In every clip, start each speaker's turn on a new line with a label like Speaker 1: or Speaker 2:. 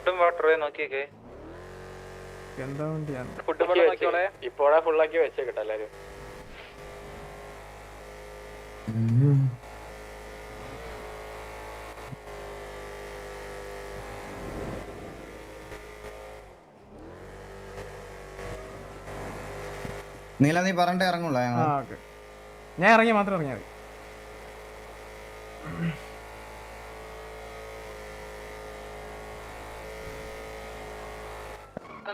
Speaker 1: ഫുഡും വാട്ടറും നോക്കിയേക്കേ.
Speaker 2: എന്താ വണ്ടിയാണ്
Speaker 1: ഇപ്പോഴാ ഫുള്ളാക്കി വെച്ചേക്കട്ടെ എല്ലാരും.
Speaker 3: നീല നീ പറഞ്ഞിട്ട് ഇറങ്ങുള്ളൂ.
Speaker 2: ഞാൻ ഇറങ്ങി മാത്രം ഇറങ്ങിയാൽ മതി.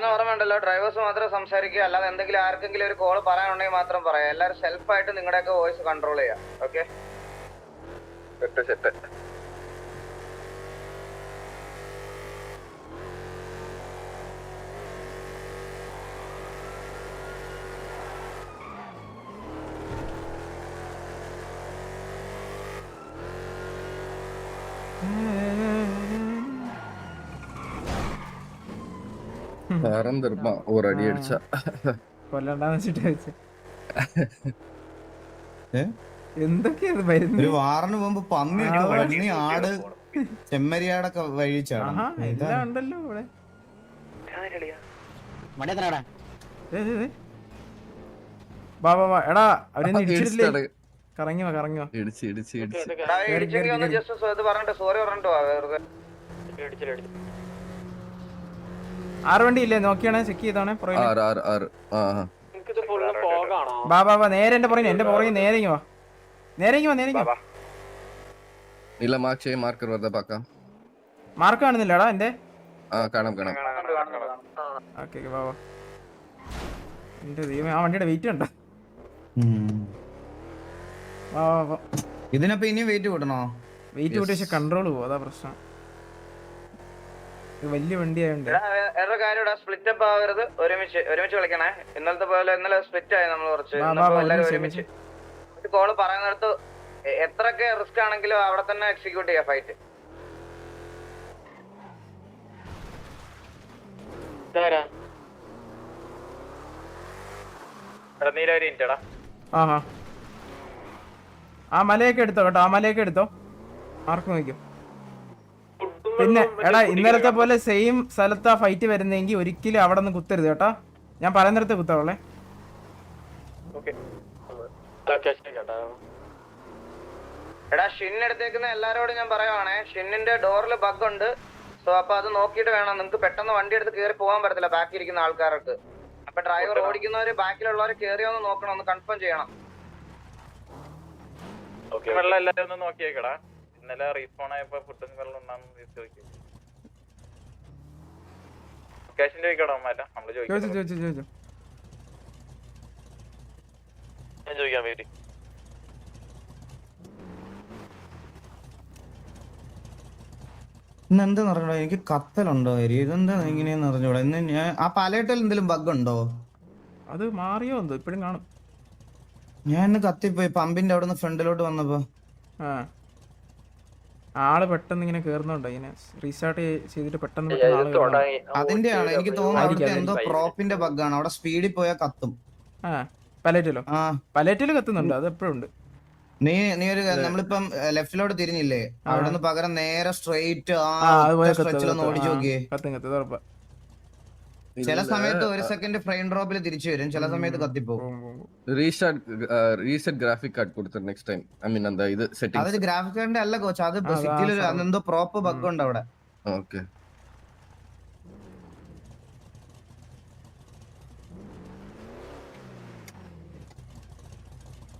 Speaker 4: ഓർമ്മയുണ്ടല്ലോ, ഡ്രൈവേഴ്സ് മാത്രം സംസാരിക്കുക, അല്ലാതെ എന്തെങ്കിലും ആർക്കെങ്കിലും ഒരു കോള് പറയാനുണ്ടെങ്കിൽ മാത്രം പറയാം. എല്ലാവരും സെൽഫായിട്ട് നിങ്ങളുടെയൊക്കെ വോയിസ് കൺട്രോൾ ചെയ്യാം. Okay,
Speaker 1: set.
Speaker 5: ஒரு அடி அடிச்சா
Speaker 2: കൊല്ലണ്ടാന്ന് വെച്ചിട്ട് വെച്ച് എന്തൊക്കെയാണ് വരുന്നത്.
Speaker 3: ഒരു വാറിന് പോകുമ്പോ പന്നി, ആട്, ചെമ്മരിയാടൊക്കെ വഴിച്ചാണ്.
Speaker 2: എല്ലാം ഉണ്ടല്ലോ ഇവിടെ. വാ വാ വാ എടാ, അവരെന്ന് ഇടിച്ചിട്ടില്ലേ? കറങ്ങി വാ കറങ്ങി വാ. ആറ് വണ്ടി ഇല്ലേ? നോക്കിയാണെ ചെക്ക് ചെയ്തോണേ. വാ വാ വാ, നേരെ എന്റെ പുറകെ, എന്റെ പുറകെ നേരെ വാ, നേരെ വാ, നേരെ വാ.
Speaker 5: ഇല്ല മാർക്കർ വെറുതെ പാക്കാം.
Speaker 2: മാർക്ക് കാണുന്നില്ലടാ എന്റെ.
Speaker 5: കാണാം.
Speaker 2: ഓക്കെ വാ വാ. എന്റെ ദൈവം, ആ വണ്ടിയുടെ വെയിറ്റ് ഉണ്ടോ? വാ വാ വാ.
Speaker 3: ഇതിനപ്പോ ഇനി വെയിറ്റ് കൂട്ടണോ?
Speaker 2: വെയിറ്റ് കൂട്ടി പക്ഷെ കൺട്രോൾ പോകും, അതാ പ്രശ്നം. വലിയ വണ്ടി ആയതുകൊണ്ട്.
Speaker 4: വേറെ കാര്യം, സ്പ്ലിറ്റ് അപ്പ് ആവരുത്. ഒരുമിച്ച് കളിക്കണേ. ഇന്നലത്തെ പോലെ ഇന്നലെ സ്പ്ലിറ്റ് ആയി നമ്മൾ കുറച്ച്. എല്ലാവരും ഒരുമിച്ച് കോള് പറയുന്നിടത്ത് എത്രയൊക്കെ റിസ്ക് ആണെങ്കിലും അവിടെ തന്നെ എക്സിക്യൂട്ട് ചെയ്യാം ഫൈറ്റ്.
Speaker 2: ആ മലയൊക്കെ എടുത്തോ കേട്ടോ, ആ മലയൊക്കെ എടുത്തോ. മാർക്ക് നോക്കും. പിന്നെ എടാ, ഇന്നലത്തെ പോലെ സെയിം സ്ഥലത്താ ഫൈറ്റ് വരുന്നെങ്കിൽ ഒരിക്കലും അവിടെ നിന്ന് കുത്തരുത് കേട്ടോ. ഞാൻ പറയുന്നിടത്ത് കുത്തോളേ.
Speaker 4: എടാ, ഷിൻ എടുത്തേക്കുന്ന എല്ലാരോടും ഞാൻ പറയുവാണേ, ഷിന്നിന്റെ ഡോറിൽ ബഗ് ഉണ്ട്. സോ അപ്പൊ അത് നോക്കിയിട്ട് വേണം. നിങ്ങൾക്ക് പെട്ടെന്ന് വണ്ടി എടുത്ത് കയറി പോകാൻ പറ്റത്തില്ല ബാക്കി ഇരിക്കുന്ന ആൾക്കാർക്ക്. അപ്പൊ ഡ്രൈവർ ഓടിക്കുന്നവര് ബാക്കിലുള്ളവരെ കയറിയോന്ന് നോക്കണം, ഒന്ന് കൺഫേം ചെയ്യണം.
Speaker 1: വെള്ളം എല്ലാരും ഒന്ന് നോക്കിയേക്കടാ. ഇന്നലെ റീസ്പോൺ ആയപ്പോ ഫുഡും വെള്ളം ഉണ്ടാകുന്ന ചോദിക്കടാ. നമ്മള്
Speaker 2: ചോദിച്ചു
Speaker 1: ഞാൻ ചോദിക്കാൻ വേണ്ടി.
Speaker 3: ഇന്ന് എന്താ പറഞ്ഞോ, എനിക്ക് കത്തലുണ്ടോ? ഇതെന്താ ഇങ്ങനെയെന്ന് അറിഞ്ഞൂടാ. ഇന്ന് ഞാൻ ആ പലയിട്ടൽ എന്തെങ്കിലും ബഗ് ഉണ്ടോ?
Speaker 2: അത് മാറിയോ എന്തോ, ഇപ്പഴും കാണും.
Speaker 3: ഞാൻ ഇന്ന് കത്തിപ്പോയി പമ്പിന്റെ അവിടെ നിന്ന് ഫ്രണ്ടിലോട്ട് വന്നപ്പോ.
Speaker 2: ആള് പെട്ടെന്ന് ഇങ്ങനെ കേറുന്നുണ്ടോ, ഇങ്ങനെ റീസ്റ്റാർട്ട് ചെയ്തിട്ട് പെട്ടെന്ന്
Speaker 3: അതിന്റെ ആണ് എനിക്ക് തോന്നുന്നു. അവിടുത്തെ എന്തോ പ്രോപ്പിന്റെ ബഗ്ഗാണ്. അവിടെ സ്പീഡിൽ പോയാൽ കത്തും.
Speaker 2: പലേറ്റിലോ? പലേറ്റില് കത്തുന്നുണ്ട്, അത് എപ്പോഴും ഉണ്ട്.
Speaker 3: നീ ഒരു നമ്മളിപ്പം ലെഫ്റ്റിലോട്ട് തിരിഞ്ഞില്ലേ, അവിടെ നിന്ന് പകരം നേരെ സ്ട്രെയിറ്റ് ഓടിച്ചു നോക്കിയേ. ചില സമയത്ത് ഒരു സെക്കൻഡ് ഫ്രെയിം ഡ്രോപ്പിൽ തിരിച്ചു വരും, ചില സമയത്ത് കത്തിപ്പോകും.
Speaker 5: റീസെറ്റ് ഗ്രാഫിക് കാർഡ് കൊടുത്തു നെക്സ്റ്റ് ടൈം. ഐ മീൻ എന്താ ഇത് സെറ്റിംഗ്?
Speaker 3: അത് ഗ്രാഫിക് കാർഡിന്റെ അല്ല കോച്ച്, അത് സിറ്റിയിൽ എന്തോ പ്രോപ്പ് ബഗ് ഉണ്ട് അവിടെ.
Speaker 5: ഓക്കെ.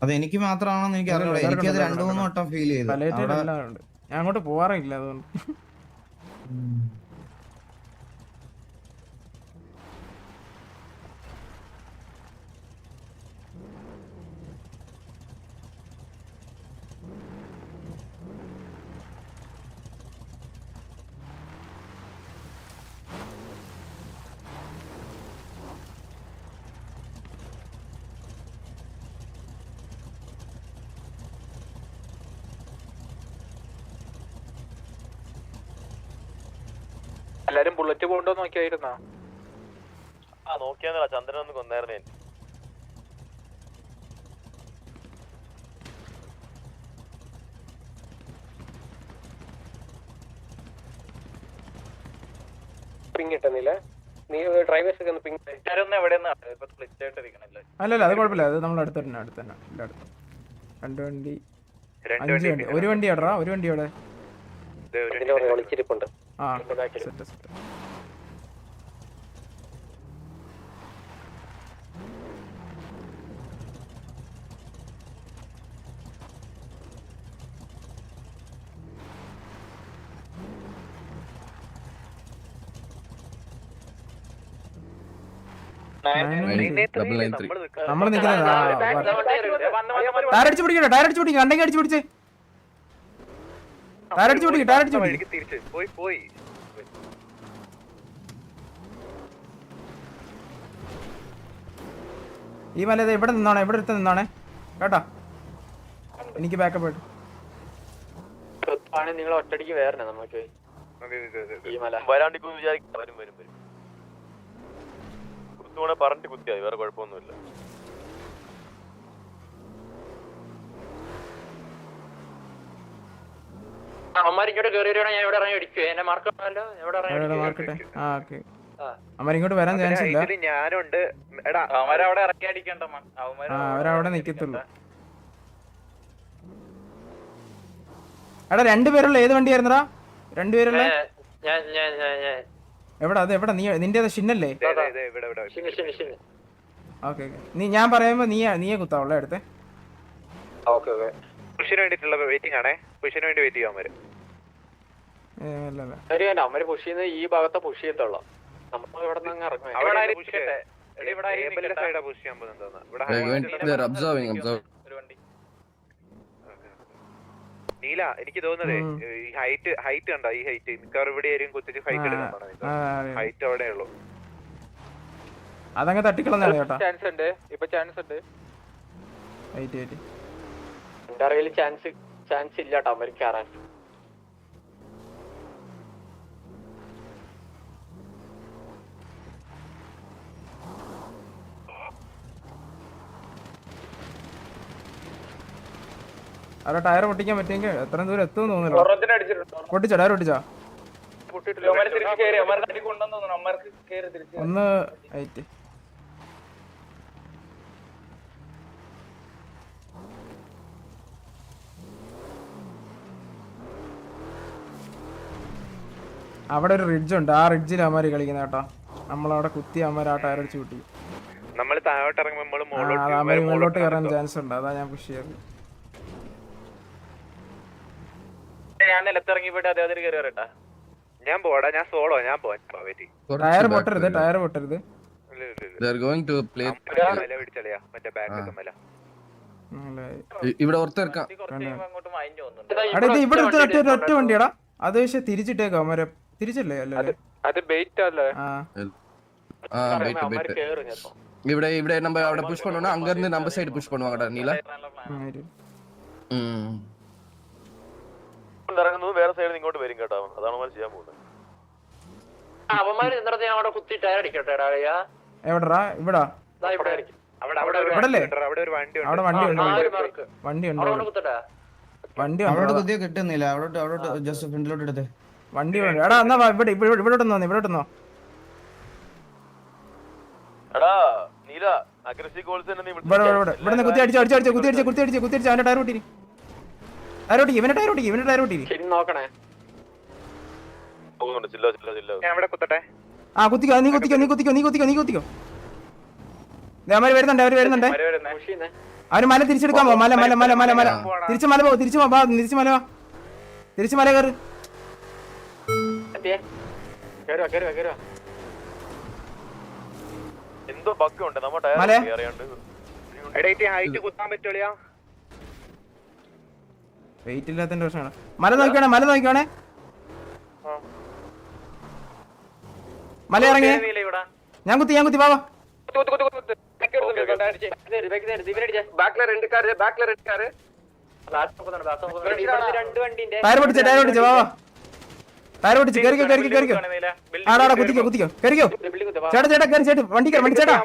Speaker 3: അത് എനിക്ക് മാത്രമാണെന്ന് എനിക്ക് അറിയില്ല. എനിക്കത് 2-3 വട്ടം ഫീൽ ചെയ്തു.
Speaker 2: ഞാൻ അങ്ങോട്ട് പോവാറില്ല അതുകൊണ്ട്.
Speaker 1: എല്ലാരും ബുള്ളറ്റ് പോകണ്ടോ നോക്കിയായിരുന്നാ?
Speaker 6: നോക്കിയാ ചന്ദ്രൻ ഒന്ന് കൊന്നായിരുന്നേ. പിങ് കിട്ടുന്നില്ല. നീ ഡ്രൈവേഴ്സ് ഒക്കെ ഒന്ന് പിങ്
Speaker 1: എവിടെയൊന്നും ഇപ്പൊ സ്പ്ലിറ്റ് ആയിട്ടിരിക്കണല്ലേ.
Speaker 2: അല്ലല്ല അത് കുഴപ്പമില്ല, അത് നമ്മൾ അടുത്ത് തന്നെ ഇല്ല അടുത്ത്. 2 വണ്ടി 5 വണ്ടി, ഒരു വണ്ടി എവിടെടാ? ഒരു വണ്ടി എവിടെ?
Speaker 6: ഒളിച്ചിരിപ്പുണ്ട്.
Speaker 2: ആ സെറ്റ് സെറ്റ്. നമ്മള് നിക്കുന്നത് ടയർ അടിച്ചു പിടിക്കട്ടെ, ടയർ അടിച്ചു പിടിക്കുക, കണ്ടെങ്കിൽ അടിച്ചു പിടിച്ചേ, ടയർ അടിച്ചു പിടിക്കുക, ടയർ അടിച്ചു പിടിക്കുക. ഈ മല ഇവിടെ നിന്നോണേ, ഇവിടെ അടുത്ത് നിന്നോണേ കേട്ടോ, എനിക്ക് ബാക്കപ്പ് ആയിട്ട്.
Speaker 6: നിങ്ങൾ ഒറ്റടിക്ക് വേറെ നമുക്ക് ഈ മല
Speaker 7: വരാണ്ടിക്കൊന്ന് വിചാരിക്കും. വരും വരും വരും. കുത്തുകൂടെ പറഞ്ഞിട്ട് കുത്തിയായി, വേറെ കുഴപ്പമൊന്നുമില്ല.
Speaker 6: അമ്മമാരിങ്ങോട്ട് കയറി വരുവാണെങ്കിൽ ഞാൻ ഇവിടെ ഇറങ്ങി അടിക്കും. എന്നെ മാർക്കല്ലോ
Speaker 2: മാർക്കട്ടെ. ആ ഓക്കെ, അവരിങ്ങോട്ട് വരാൻ ചാൻസ് ഇല്ല.
Speaker 1: ഞാനുണ്ട്. എടാ അവരവിടെ ഇറക്കി അടിക്കണ്ട,
Speaker 2: അവരവിടെ നിക്കത്തുള്ളൂ. എടാ 2 പേരുള്ള ഏത് വണ്ടിയായിരുന്നടാ? 2 പേരുള്ള എവിടെ? അത് എവിടെ? നിന്റെ ഷിന്നല്ലേ? ഓക്കെ നീ ഞാൻ പറയുമ്പോ നീയെ കുത്താവുള്ള എടുത്തേ.
Speaker 1: പുഷിന് വേണ്ടിട്ടുള്ള വെയിറ്റിംഗ് ആണേ, പുഷിന് വേണ്ടി വെയിറ്റ് ചെയ്യാൻ വരും.
Speaker 6: അവര് പുഷ് ചെയ്യുന്നത് ഈ ഭാഗത്തെ പുഷ് ചെയ്യത്തുള്ളൂ. നമ്മൾ ഇവിടെ നിന്ന് ഇറങ്ങും.
Speaker 1: നീല എനിക്ക് തോന്നുന്നതേ ഹൈറ്റ് കണ്ടോ? ഈ ഹൈറ്റ് മിക്കവാറും ഇവിടെ ആയിരിക്കും കുത്തിച്ച് ഫൈറ്റ് എടുക്കാൻ. ഹൈറ്റ് അവിടെ ഉള്ളൂ.
Speaker 2: അതങ്ങ് തട്ടിക്കളഞ്ഞാ കേട്ടോ.
Speaker 6: ചാൻസ് ഉണ്ട്, ഇപ്പൊ ചാൻസ് ഉണ്ട്.
Speaker 2: എന്റെ
Speaker 6: അറിവിൽ ചാൻസ് ഇല്ല കേട്ടോ അവർക്ക് കയറാൻ.
Speaker 2: അവിടെ ടയർ പൊട്ടിക്കാൻ പറ്റുമെങ്കിൽ എത്ര ദൂരം എത്തുമെന്ന് തോന്നുന്നില്ല. പൊട്ടിച്ചോ? ടയർ പൊട്ടിച്ചോ? ഒന്ന് ആയിട്ട് അവിടെ ഒരു റിഡ്ജ് ഉണ്ട്, ആ റിഡ്ജിൽ അമ്മമാര് കളിക്കുന്ന കേട്ടോ. നമ്മളവിടെ കുത്തി അമ്മമാര് ആ ടയർ അടിച്ച് കൂട്ടി.
Speaker 1: നമ്മള് താഴോട്ട് ഇറങ്ങുമ്പോൾ
Speaker 2: മുകളിലോട്ട് കയറാൻ ചാൻസ് ഉണ്ട്, അതാ ഞാൻ പുഷ് ചെയ്തത്.
Speaker 1: ഞാൻ നിലത്തിറങ്ങി പോയിട്ട് അതേ കയറി വരട്ടാ. ഞാൻ പോടാ, ഞാൻ സോളോ, ഞാൻ പോവാൻ.
Speaker 2: ടയർ പൊട്ടരുത്, ടയർ പൊട്ടരുത്.
Speaker 5: ഇവിടെ ഓർത്തിറക്കാം.
Speaker 2: ഇവിടെ ഒറ്റ വണ്ടിയാടാ, അത് പക്ഷെ തിരിച്ചിട്ടേക്കോ അമ്മരെ? തിരിച്ചല്ലേ? അല്ലേ
Speaker 6: അത് ബെയിറ്റ് അല്ലേ?
Speaker 5: ഇവിടെ நம்ம അവിടെ പുഷ് பண்ணோம்னா அங்க இருந்து நம்ம சைடு புஷ் பண்ணுவாங்கடா நீல.
Speaker 7: ഇറങ്ങുന്നത് വേറെ സൈഡിൽ നിന്ന് ഇങ്ങോട്ട് വരും കേട്ടോ. അതാണ് നമ്മൾ ചെയ്യാൻ പോകുന്നത്.
Speaker 6: അവന്മാര് ഇന്നത്തെ ഞാൻ അവിടെ കുത്തി ടയർ അടിക്കട്ടെ.
Speaker 2: എവിടെടാ? ഇവിടാ? ഇവിടല്ലേ? അവിടെ
Speaker 3: അവിടെ കുത്തിയ കിട്ടുന്നില്ല. അവിടെ ജസ്റ്റ് ഫ്രണ്ടിലോട്ട് എടുത്തേ.
Speaker 2: വണ്ടി വേണ്ട. എടാ എന്നാ ഇവിടെ
Speaker 7: എടാ നീല അഗ്രസീവ് ഗോൾസ് തന്നെ നീ
Speaker 2: ഇവിടെ കുത്തി അടിച്ചു അവന്റെ ടയർ പൊട്ടി. ഇവന്റെ ടയർ പൊട്ടി.
Speaker 6: നോക്കണേ.
Speaker 1: ഞാൻ ഇവിടെ കുത്തട്ടെ.
Speaker 2: ആ കുത്തിക്കോ, നീ കുത്തിക്കോ. അവര് വരുന്നുണ്ട്. അവര് മല തിരിച്ചെടുക്കാൻ പോ. മല തിരിച്ച് മല കയറ്.
Speaker 7: എന്തോ ബഗ് ഉണ്ട് നമ്മ ടയർ അറിയാണ്ട്.
Speaker 1: ഹൈറ്റ് കുത്താൻ പറ്റുള്ളൂ.
Speaker 2: വെയിറ്റ് ഇല്ലാത്തതിന്റെ പ്രശ്നമാണ്. മല നോക്കിക്കോണേ. മല ഇറങ്ങി. ഞാൻ കുത്തി ബാബാ. ടയർ പൊട്ടിച്ച ബാബാ. ടയർ പൊട്ടിച്ച് കേറിക്കോ. ആടാ കുത്തിക്കോ. കേറിക്കോ ചേട്ടാ. കേറി വണ്ടി ചേട്ടാ.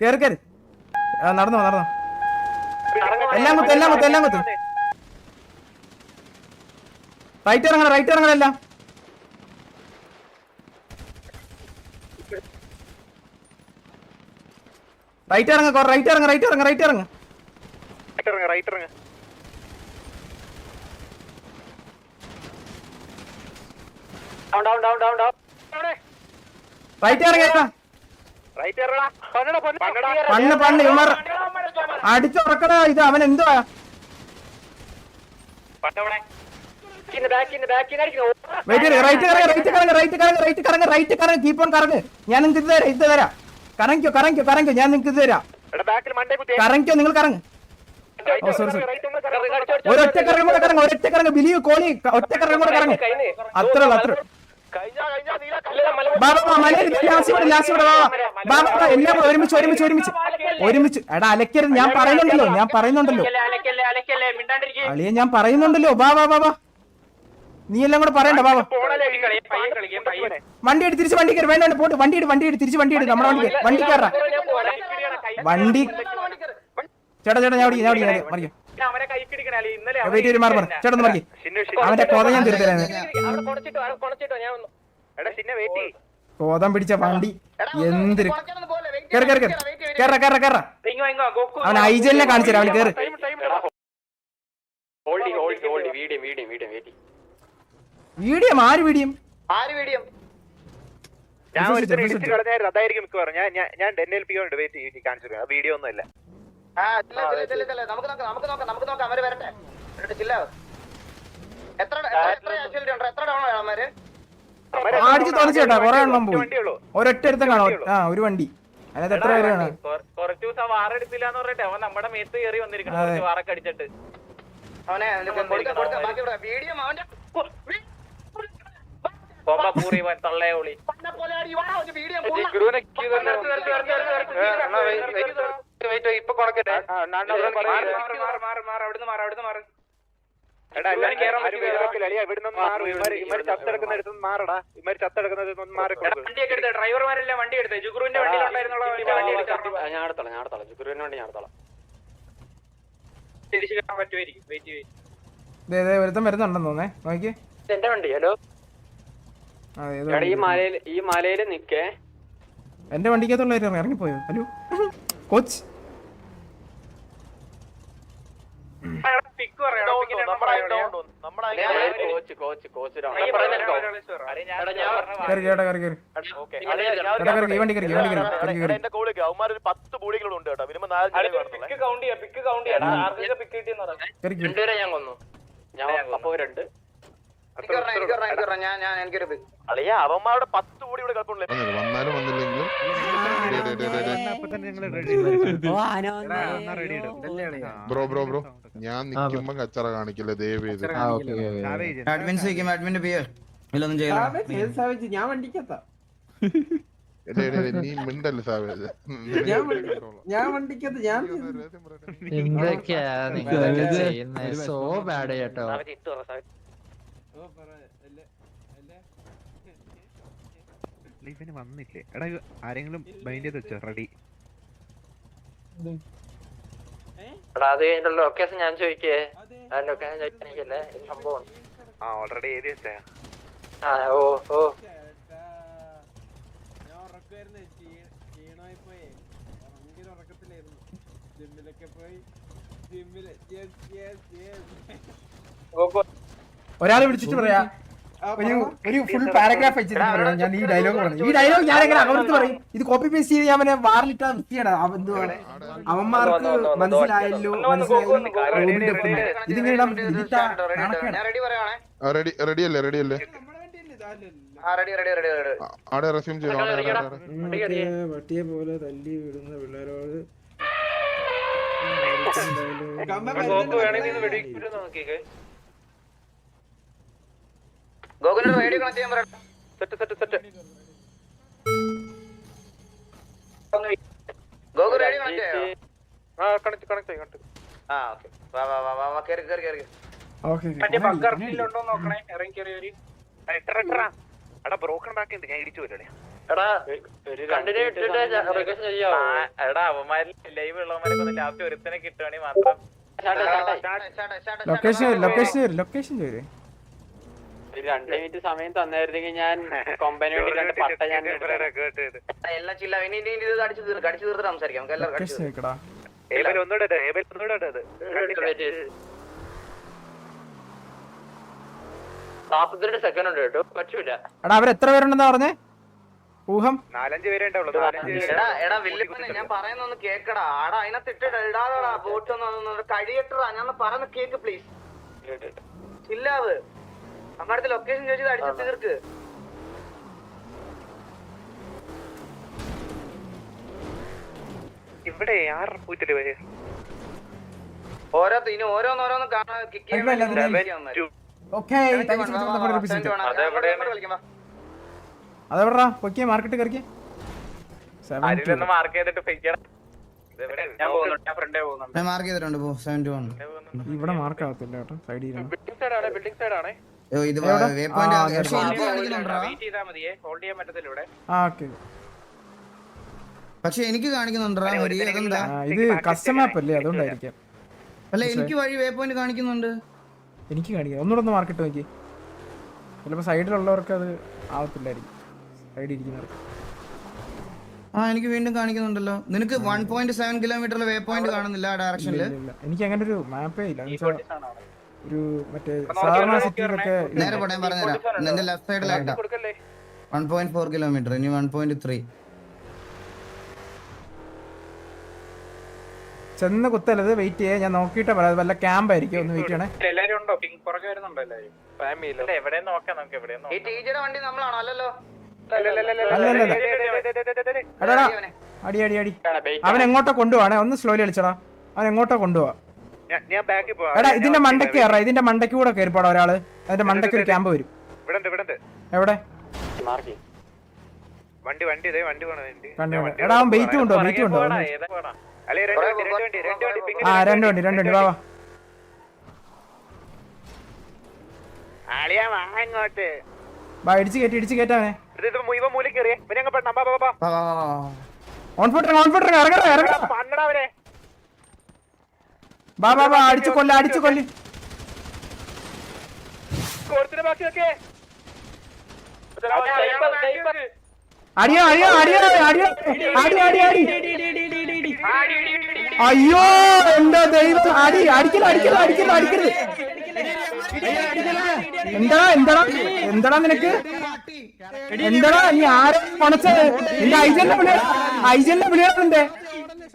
Speaker 2: കേറി നടന്നോ. എല്ലാം കുത്ത്. റൈറ്റ് ഇറങ്ങണം എല്ലാം. റൈറ്റ് ഇറങ്ങ റൈറ്റ് ഇറങ്ങ റൈറ്റ് ഇറങ്ങ റൈറ്റ് ഇറങ്ങ
Speaker 1: റൈറ്റ് ഇറങ്ങ
Speaker 2: റൈറ്റ് ഇറങ്ങിയേക്കാം
Speaker 1: റൈറ്റ് ഇറങ്ങടാ
Speaker 2: പണ്ണ് ഇവന്മാർ അടിച്ചുറക്കടാ ഇത് അവൻ എന്തുവാ റൈറ്റ് കീപ്പ് ഓൺ കറങ്ങ് ഞാൻ നിങ്ങൾക്ക് ഇത് തരാം കറങ്ങിക്കോ ഞാൻ നിങ്ങൾക്ക് ഇത് തരാം കറങ്ങിക്കോ നിങ്ങൾ കറങ്ങ് ഒരൊറ്റ കറങ്ങ് ബിലീവ് കോളി ഒറ്റ കറങ്ങും കൂടെ കറങ്ങ് അത്ര എല്ലാം ഒരുമിച്ച് എടാ അലക്കരുത് ഞാൻ പറയുന്നുണ്ടല്ലോ അളിയെ ഞാൻ പറയുന്നുണ്ടല്ലോ ബാ നീ എല്ലാം കൂടെ പറയണ്ട ബാബാ വണ്ടി എടുത്ത് തിരിച്ച് വണ്ടി കയറി വേണ്ട പോട്ട് വണ്ടി എടുത്ത് തിരിച്ച് വണ്ടി എടുത്ത് നമ്മുടെ വണ്ടി കയറാ വണ്ടി ചേട്ടാ ഞാൻ മറിയോ ചേട്ടൻ മറിയ അവന്റെ കൊത ഞാൻ തീർത്തരാണ് കോതം പിടിച്ച വണ്ടി എന്തൊരു കേറ അവൻ ഐജലിനെ കാണിച്ചു തരാം അവന് കേറ് വീഡിയം ആര് വീഡിയം
Speaker 1: അതായിരിക്കും മിക്കവാറും ഞാൻ NLP കൊണ്ട് വെയിറ്റ് കാണിച്ചു വീഡിയോ ഒന്നും ഇല്ല
Speaker 4: നമുക്ക് നോക്കാം അവര് വരട്ടെ എത്ര ഡൗൺ അവന്മാര്
Speaker 2: അടിച്ച് തുറച്ചേട്ടാ കൊറേ എണ്ണം പോയി ഒരൊറ്റ അടുത്തും കാണോ ഒരു വണ്ടി അതിനകത്ത് എത്ര പേരാണ്
Speaker 6: കുറച്ചു ദിവസം വാറെടുത്തില്ലാന്ന് പറഞ്ഞിട്ട് അവൻ നമ്മുടെ മേത്ത് കയറി വന്നിരിക്കണം വാറൊക്കെ അടിച്ചിട്ട്
Speaker 4: അവനെ വീഡിയോ അവന്റെ തള്ളേ ഒളി ഇപ്പൊ കൊടുക്കട്ടെ ഡ്രൈവർമാരെല്ലാം വണ്ടി എടുത്തേ ജുഗ്രുവിന്റെ വണ്ടി ജുഗ്രുവിന്റെ വണ്ടി ഞാടത്തോളാം തിരിച്ചു കയറാൻ പറ്റുമായിരിക്കും വെയിറ്റ്
Speaker 2: ഒരുത്തം വരുന്നുണ്ടെന്ന് തോന്നേ നോക്കി
Speaker 6: എന്റെ വണ്ടി ഹലോ ഈ മലയില് നിക്കേ
Speaker 2: എന്റെ വണ്ടിക്കകത്തുള്ള ഇറങ്ങിപ്പോയോ ഹലോ കോച്ച്
Speaker 7: അവന്മാരുടെ 10 കോടി ഇവിടെ കിടപ്പുള്ളൂ
Speaker 8: വന്നാലും വന്നില്ലെങ്കിലും ബ്രോ ഞാൻ നിക്കുമ്പോ കച്ചറ കാണിക്കില്ല ദയവ് ചെയ്ത്
Speaker 2: ഞാൻ വണ്ടിക്കത്താ
Speaker 8: നീ മിണ്ടല്ലേ സാവേജ്
Speaker 2: ഞാൻ വണ്ടിക്കത്ത് ഞാൻ
Speaker 9: എന്തൊക്കെയാ നിങ്ങൾ ചെയ്യുന്നത് സോ ബാഡ് കേട്ടോ
Speaker 1: ഇവന് വന്നില്ലേ എടാ ആരെങ്കിലും മൈൻഡ് ചെയ്ത് വെച്ചോ റെഡി
Speaker 6: അത് കഴിഞ്ഞ ലൊക്കേഷൻ ഞാൻ ചോദിക്കേ ലൊക്കേഷൻ ചോദിക്കാനില്ലേ സംഭവം
Speaker 1: ഓൾറെഡി എഴുതി വെച്ചാ
Speaker 6: ഓ
Speaker 2: ഒരാളെ വിളിച്ചിട്ട് പറയാ ഒരു ഫുൾ പാരഗ്രാഫ് വെച്ചിട്ട് പറയാം ഞാൻ ഈ ഡയലോഗ് പറഞ്ഞു ഈ ഡയലോഗ് ഞാൻ എങ്ങനെ അവർക്ക് പറയും ഇത് കോപ്പി പേസ്റ്റ് ചെയ്ത് ഞാൻ വാറിലിട്ടാ വൃത്തിയാണ് അവന്മാർക്ക് മനസ്സിലായല്ലോ ഇതിങ്ങനെ
Speaker 8: റെഡിയല്ലേ അവിടെ റെസ്യൂം ചെയ്യണം
Speaker 2: പട്ടിയെ പോലെ തല്ലി വിടുന്ന പിള്ളേരോട്
Speaker 4: ഗോകുലിന്റെ റേഡിയോ കണക്ട് ചെയ്യാൻ പറയാം ഗോകുൽ റേഡിയോ കണക്ട് ചെയ്യാം
Speaker 1: ബ്രോക്കൺ ബാക്ക് ഉണ്ട് ഞാൻ ഇടിച്ചു വരേ
Speaker 6: എടാ അവന്മാരിൽ ലൈവ് ഉള്ളവന്മാരൊക്കെ ലാസ്റ്റ് ഒരുത്തനെ കിട്ടുവാണെങ്കിൽ മാത്രം
Speaker 2: ലൊക്കേഷൻ
Speaker 6: 2 മിനിറ്റ് സമയം തന്നായിരുന്നെങ്കിൽ ഞാൻ കൊമ്പന് വേണ്ടി 2 പട്ട ഞാൻ
Speaker 4: എല്ലാം ചില്ല ഇനി ഇത് അടിച്ചു തീർത്തിട്ട് സംസാരിക്കാം നമുക്ക് എല്ലാവർക്കും അടിച്ചു
Speaker 2: കേക്കടാ
Speaker 6: തീർക്കാം. 42 സെക്കൻഡ് ഉണ്ട് കേട്ടോ, പറ്റൂല.
Speaker 2: എടാ അവരെത്ര പേരുണ്ടെന്നാ പറഞ്ഞേ? ഊഹം
Speaker 1: 4-5 പേരേ ഉണ്ടാവുള്ളൂ.
Speaker 4: എടാ വില്ലിപ്പനെ ഞാൻ പറയുന്നൊന്ന് കേക്കടാ. ആടാ അതിനകത്ത് ഇടാതാടാ ബോട്ട് ഒന്ന് കഴിയട്ടാ. ഞാൻ പറയുന്ന കേക്ക് പ്ലീസ്. ഇല്ലാവ് നമ്മുടെ ലൊക്കേഷൻ ചോദിച്ചത് അടിച്ചു തീർക്ക്.
Speaker 1: ഇവിടെ ആറ് പോയിട്ടില്ലേ വരെ
Speaker 4: ഇനി ഓരോന്നോരോന്ന് കാണാൻ കിക്ക് ചെയ്യാൻ
Speaker 2: ഓക്കേ അതെവിടാ പൊക്കിയ മാർക്കറ്റ് കറിക്ക്
Speaker 6: മാർക്ക് ചെയ്തിട്ട് ഫേക്കണം. ഞാൻ പോകുന്നുണ്ട്, ഞാൻ ഫ്രണ്ടേ പോകുന്നുണ്ട്.
Speaker 3: മാർക്ക് ചെയ്തിട്ടുണ്ട്. 71
Speaker 2: ഇവിടെ മാർക്ക് ആവത്തില്ല കേട്ടോ, സൈഡിലാണ്.
Speaker 6: ബിൽഡിംഗ് സൈഡാണ്, ബിൽഡിംഗ് സൈഡാണ്.
Speaker 3: ഇത് വേ പോയിന്റ്
Speaker 6: വെയിറ്റ് ചെയ്താൽ മതിയേ, ഹോൾഡ് ചെയ്യാൻ പറ്റത്തില്ല ഇവിടെ.
Speaker 2: ഓക്കെ
Speaker 3: പക്ഷെ എനിക്ക് കാണിക്കുന്നുണ്ടാ അതെന്താ?
Speaker 2: ഇത് കസ്റ്റം മാപ്പ് അല്ലേ, അതുകൊണ്ടായിരിക്കാം.
Speaker 3: അല്ല എനിക്ക് വഴി വേ പോയിന്റ് കാണിക്കുന്നുണ്ട്.
Speaker 2: എനിക്ക് കാണിക്കാം. ഒന്നുകൂടെ മാർക്കറ്റ് നോക്കി. ചിലപ്പോ സൈഡിലുള്ളവർക്ക് അത് ആവത്തില്ലായിരിക്കും, സൈഡിൽ ഇരിക്കുന്നവർക്ക്.
Speaker 3: എനിക്ക് വീണ്ടും കാണിക്കുന്നുണ്ടല്ലോ. നിനക്ക് 1.7 കിലോമീറ്ററിൽ വേ പോയിന്റ് കാണുന്നില്ല ആ ഡയറക്ഷനില്?
Speaker 2: എനിക്ക് അങ്ങനെ ഒരു മാപ്പേ ഇല്ല. ഒരു മറ്റേ സാധാരണ സിറ്റിയിലൊക്കെ
Speaker 3: നേരെ പോടാൻ പറഞ്ഞുതരാം. നിന്റെ ലെഫ്റ്റ് സൈഡിലായിട്ടാ 1.4 കിലോമീറ്റർ. ഇനി 1.3.
Speaker 2: ചെന്ന് കുത്തല്ലത്, വെയിറ്റ് ചെയ്യാൻ ഞാൻ നോക്കിയിട്ട് പറയാം. വല്ല ക്യാമ്പ് ആയിരിക്കും, ഒന്ന് വെയിറ്റ് ചെയ്യണേ.
Speaker 6: എല്ലാരും ഉണ്ടോ? പിങ്ക് പുറകെ വരുന്നുണ്ടോ എല്ലാരും? എവിടെ നോക്കാം, നമുക്ക് എവിടെ
Speaker 4: ഈ ടീച്ചറുടെ വണ്ടി നമ്മളാണോ? അല്ലല്ലോ.
Speaker 2: എടാ അടി അടി അടി. അവൻ എങ്ങോട്ടോ കൊണ്ടുപോവാണേ, ഒന്ന് സ്ലോലി കളിച്ചടാ. അവൻ എങ്ങോട്ടോ കൊണ്ടുപോവാ.
Speaker 1: ഞാൻ ബാക്കിൽ പോവാം.
Speaker 2: എടാ ഇതിന്റെ മണ്ടയ്ക്ക് കയറാ, ഇതിന്റെ മണ്ടയ്ക്ക് കൂടെ കയറിപ്പോടാ ഒരാള്. അതിന്റെ മണ്ടയ്ക്ക് ഒരു ക്യാമ്പ് വരും. എവിടെ?
Speaker 1: വണ്ടി ഇതേ വണ്ടി പോണ വണ്ടി.
Speaker 2: എടാ അവൻ വെയിറ്റ് കൊണ്ടോ, വെയിറ്റ് കൊണ്ടോ. ആ 2 വണ്ടി വാ വാ. വാ ഇടിച്ച് കയറ്റാവനെ. ഓൺ ഫുട്ടർ ഇറങ്ങടാ. വാ വാ വാ, അടിച്ചു കൊല്ല്. അടിയോ. അയ്യോ എന്താ ദൈവം, അടിക്കരുത്. എന്താടാ നിനക്ക്? എന്താടാ നീ ആരെ പണച്ചത്? നിന്റെ ഐജലിനെ വിളിയാ.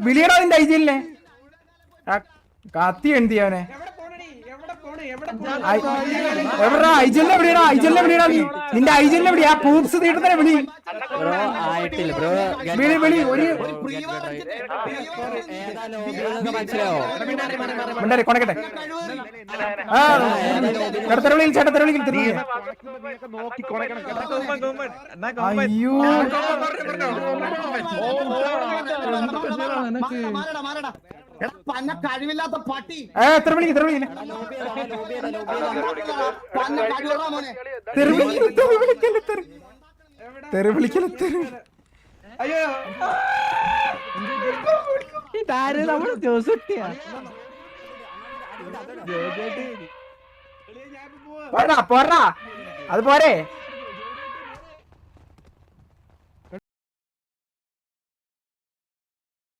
Speaker 2: വിളിയടാ നിന്റെ ഐജലിനെ. കത്തി എന്ത് ചെയ്യാനെ? എവിടാ ഐജലിനെ വിളിയടാ നീ. നിന്റെ ഐജലിനെ വിളി. ആ പൂപ്സ് തീട്ടത്തിനെ വിളി. വിളി ഒരു മിണ്ടാരെ കൊണക്കട്ടെ. ചേട്ടത്തെറിവിളിയിൽ അയ്യോ
Speaker 3: കഴിവില്ലാത്ത പട്ടി.
Speaker 2: എത്ര വിളിക്കില്ല. പോരാ അത് പോരെ.